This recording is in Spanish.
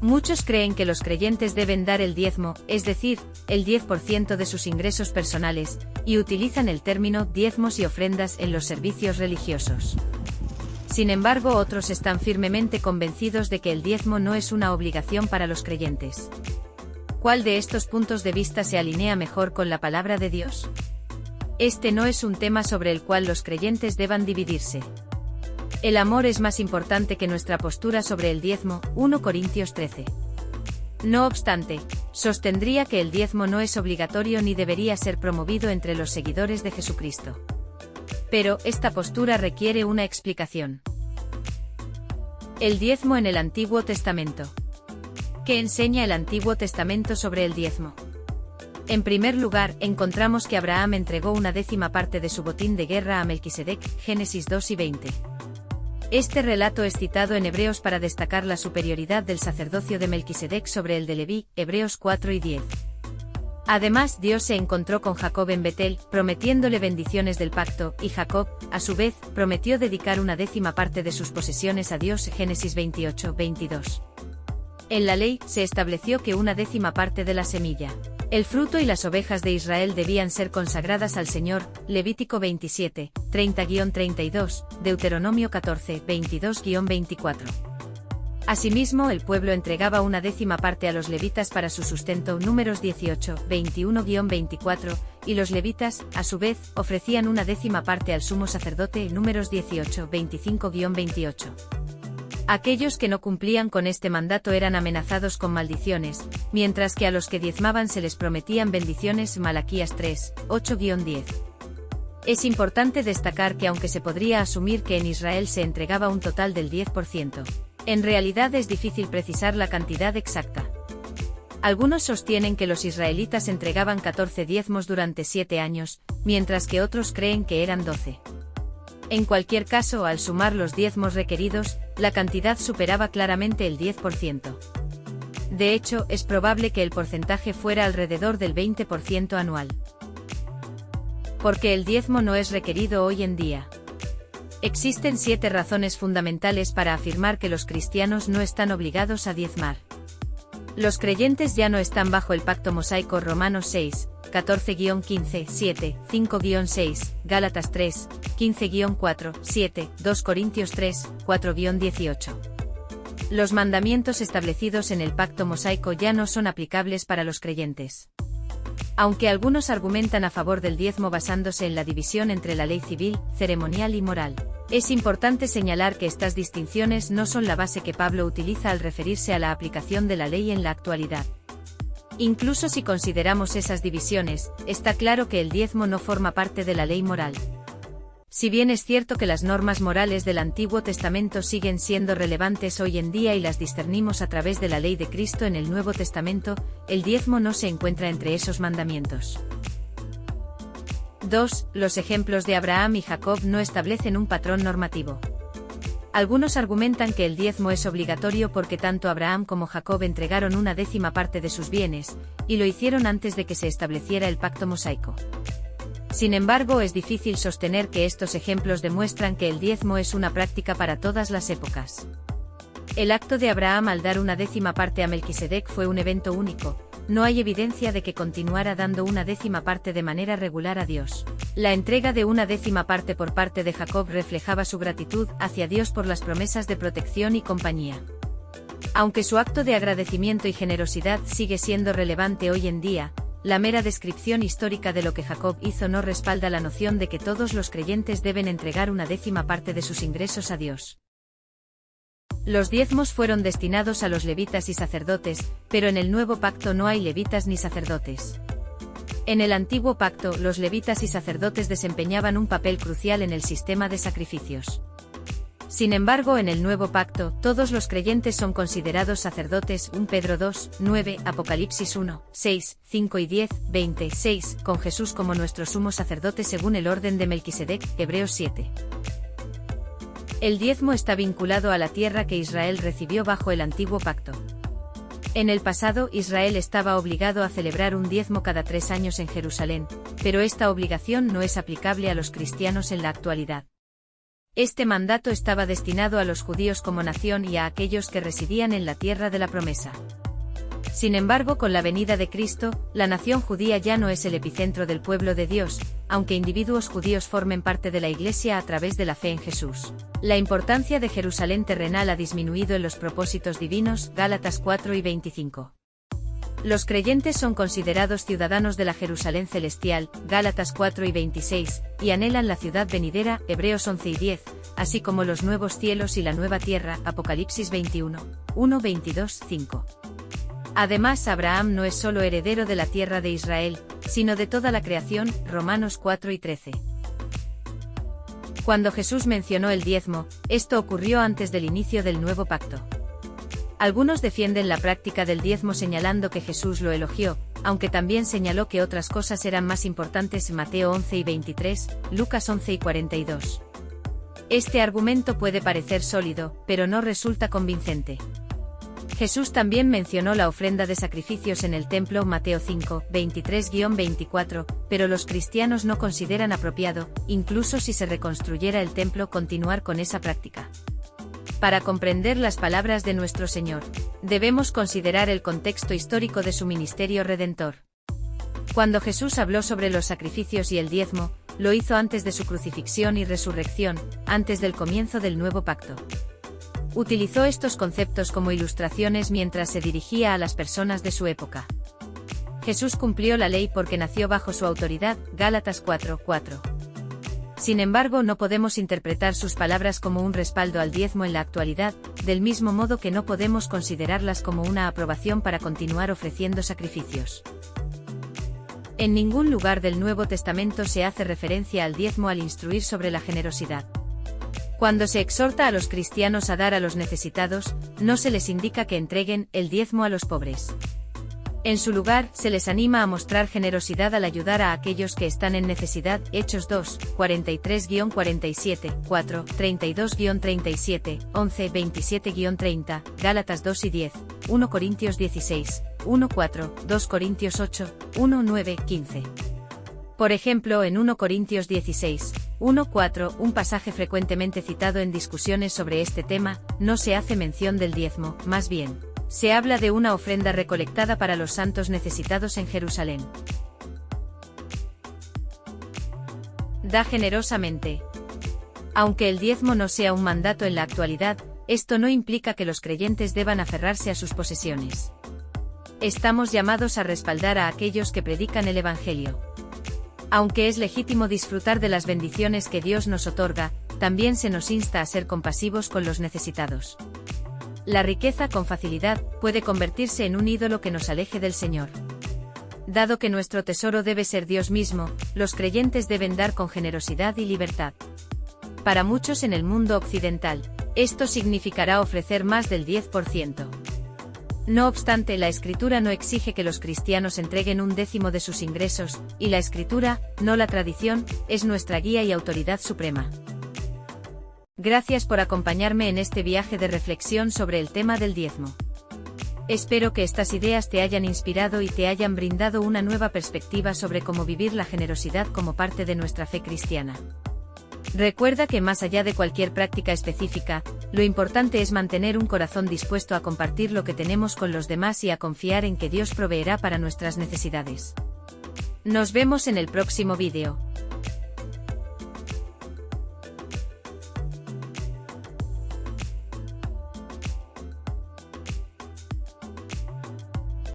Muchos creen que los creyentes deben dar el diezmo, es decir, el 10% de sus ingresos personales, y utilizan el término diezmos y ofrendas en los servicios religiosos. Sin embargo, otros están firmemente convencidos de que el diezmo no es una obligación para los creyentes. ¿Cuál de estos puntos de vista se alinea mejor con la palabra de Dios? Este no es un tema sobre el cual los creyentes deban dividirse. El amor es más importante que nuestra postura sobre el diezmo, 1 Corintios 13. No obstante, sostendría que el diezmo no es obligatorio ni debería ser promovido entre los seguidores de Jesucristo. Pero, esta postura requiere una explicación. El diezmo en el Antiguo Testamento. ¿Qué enseña el Antiguo Testamento sobre el diezmo? En primer lugar, encontramos que Abraham entregó una 10ª de su botín de guerra a Melquisedec, Génesis 2 y 20. Este relato es citado en Hebreos para destacar la superioridad del sacerdocio de Melquisedec sobre el de Leví, Hebreos 4 y 10. Además, Dios se encontró con Jacob en Betel, prometiéndole bendiciones del pacto, y Jacob, a su vez, prometió dedicar una 10ª de sus posesiones a Dios, Génesis 28, 22. En la ley, se estableció que una 10ª de la semilla, el fruto y las ovejas de Israel debían ser consagradas al Señor, Levítico 27, 30-32, Deuteronomio 14, 22-24. Asimismo, el pueblo entregaba una 10ª a los levitas para su sustento, Números 18, 21-24, y los levitas, a su vez, ofrecían una 10ª al sumo sacerdote, Números 18, 25-28. Aquellos que no cumplían con este mandato eran amenazados con maldiciones, mientras que a los que diezmaban se les prometían bendiciones, Malaquías 3, 8-10. Es importante destacar que aunque se podría asumir que en Israel se entregaba un total del 10%, en realidad es difícil precisar la cantidad exacta. Algunos sostienen que los israelitas entregaban 14 diezmos durante 7 años, mientras que otros creen que eran 12. En cualquier caso, al sumar los diezmos requeridos, la cantidad superaba claramente el 10%. De hecho, es probable que el porcentaje fuera alrededor del 20% anual. ¿Por qué el diezmo no es requerido hoy en día? Existen 7 razones fundamentales para afirmar que los cristianos no están obligados a diezmar. Los creyentes ya no están bajo el pacto mosaico, Romanos 6, 14-15, 7, 5-6, Gálatas 3, 15-4, 7, 2 Corintios 3, 4-18. Los mandamientos establecidos en el pacto mosaico ya no son aplicables para los creyentes. Aunque algunos argumentan a favor del diezmo basándose en la división entre la ley civil, ceremonial y moral, es importante señalar que estas distinciones no son la base que Pablo utiliza al referirse a la aplicación de la ley en la actualidad. Incluso si consideramos esas divisiones, está claro que el diezmo no forma parte de la ley moral. Si bien es cierto que las normas morales del Antiguo Testamento siguen siendo relevantes hoy en día y las discernimos a través de la ley de Cristo en el Nuevo Testamento, el diezmo no se encuentra entre esos mandamientos. 2. Los ejemplos de Abraham y Jacob no establecen un patrón normativo. Algunos argumentan que el diezmo es obligatorio porque tanto Abraham como Jacob entregaron una 10ª de sus bienes, y lo hicieron antes de que se estableciera el pacto mosaico. Sin embargo, es difícil sostener que estos ejemplos demuestran que el diezmo es una práctica para todas las épocas. El acto de Abraham al dar una 10ª a Melquisedec fue un evento único. No hay evidencia de que continuara dando una 10ª de manera regular a Dios. La entrega de una 10ª por parte de Jacob reflejaba su gratitud hacia Dios por las promesas de protección y compañía. Aunque su acto de agradecimiento y generosidad sigue siendo relevante hoy en día, la mera descripción histórica de lo que Jacob hizo no respalda la noción de que todos los creyentes deben entregar una 10ª de sus ingresos a Dios. Los diezmos fueron destinados a los levitas y sacerdotes, pero en el nuevo pacto no hay levitas ni sacerdotes. En el antiguo pacto, los levitas y sacerdotes desempeñaban un papel crucial en el sistema de sacrificios. Sin embargo, en el nuevo pacto, todos los creyentes son considerados sacerdotes, 1 Pedro 2, 9, Apocalipsis 1, 6, 5 y 10, 26, con Jesús como nuestro sumo sacerdote según el orden de Melquisedec, Hebreos 7. El diezmo está vinculado a la tierra que Israel recibió bajo el antiguo pacto. En el pasado, Israel estaba obligado a celebrar un diezmo cada 3 años en Jerusalén, pero esta obligación no es aplicable a los cristianos en la actualidad. Este mandato estaba destinado a los judíos como nación y a aquellos que residían en la tierra de la promesa. Sin embargo, con la venida de Cristo, la nación judía ya no es el epicentro del pueblo de Dios, aunque individuos judíos formen parte de la Iglesia a través de la fe en Jesús. La importancia de Jerusalén terrenal ha disminuido en los propósitos divinos, Gálatas 4 y 25. Los creyentes son considerados ciudadanos de la Jerusalén celestial, Gálatas 4 y 26, y anhelan la ciudad venidera, Hebreos 11 y 10, así como los nuevos cielos y la nueva tierra, Apocalipsis 21, 1, 22, 5. Además, Abraham no es solo heredero de la tierra de Israel, sino de toda la creación, Romanos 4 y 13. Cuando Jesús mencionó el diezmo, esto ocurrió antes del inicio del nuevo pacto. Algunos defienden la práctica del diezmo señalando que Jesús lo elogió, aunque también señaló que otras cosas eran más importantes, Mateo 11 y 23, Lucas 11 y 42. Este argumento puede parecer sólido, pero no resulta convincente. Jesús también mencionó la ofrenda de sacrificios en el templo, Mateo 5, 23-24, pero los cristianos no consideran apropiado, incluso si se reconstruyera el templo, continuar con esa práctica. Para comprender las palabras de nuestro Señor, debemos considerar el contexto histórico de su ministerio redentor. Cuando Jesús habló sobre los sacrificios y el diezmo, lo hizo antes de su crucifixión y resurrección, antes del comienzo del nuevo pacto. Utilizó estos conceptos como ilustraciones mientras se dirigía a las personas de su época. Jesús cumplió la ley porque nació bajo su autoridad, Gálatas 4, 4. Sin embargo, no podemos interpretar sus palabras como un respaldo al diezmo en la actualidad, del mismo modo que no podemos considerarlas como una aprobación para continuar ofreciendo sacrificios. En ningún lugar del Nuevo Testamento se hace referencia al diezmo al instruir sobre la generosidad. Cuando se exhorta a los cristianos a dar a los necesitados, no se les indica que entreguen el diezmo a los pobres. En su lugar, se les anima a mostrar generosidad al ayudar a aquellos que están en necesidad, Hechos 2, 43-47, 4, 32-37, 11, 27-30, Gálatas 2 y 10, 1 Corintios 16, 1, 4, 2 Corintios 8, 1, 9, 15. Por ejemplo, en 1 Corintios 16, 1:4, un pasaje frecuentemente citado en discusiones sobre este tema, no se hace mención del diezmo, más bien, se habla de una ofrenda recolectada para los santos necesitados en Jerusalén. Da generosamente. Aunque el diezmo no sea un mandato en la actualidad, esto no implica que los creyentes deban aferrarse a sus posesiones. Estamos llamados a respaldar a aquellos que predican el Evangelio. Aunque es legítimo disfrutar de las bendiciones que Dios nos otorga, también se nos insta a ser compasivos con los necesitados. La riqueza con facilidad puede convertirse en un ídolo que nos aleje del Señor. Dado que nuestro tesoro debe ser Dios mismo, los creyentes deben dar con generosidad y libertad. Para muchos en el mundo occidental, esto significará ofrecer más del 10%. No obstante, la Escritura no exige que los cristianos entreguen un décimo de sus ingresos, y la Escritura, no la tradición, es nuestra guía y autoridad suprema. Gracias por acompañarme en este viaje de reflexión sobre el tema del diezmo. Espero que estas ideas te hayan inspirado y te hayan brindado una nueva perspectiva sobre cómo vivir la generosidad como parte de nuestra fe cristiana. Recuerda que más allá de cualquier práctica específica, lo importante es mantener un corazón dispuesto a compartir lo que tenemos con los demás y a confiar en que Dios proveerá para nuestras necesidades. Nos vemos en el próximo vídeo.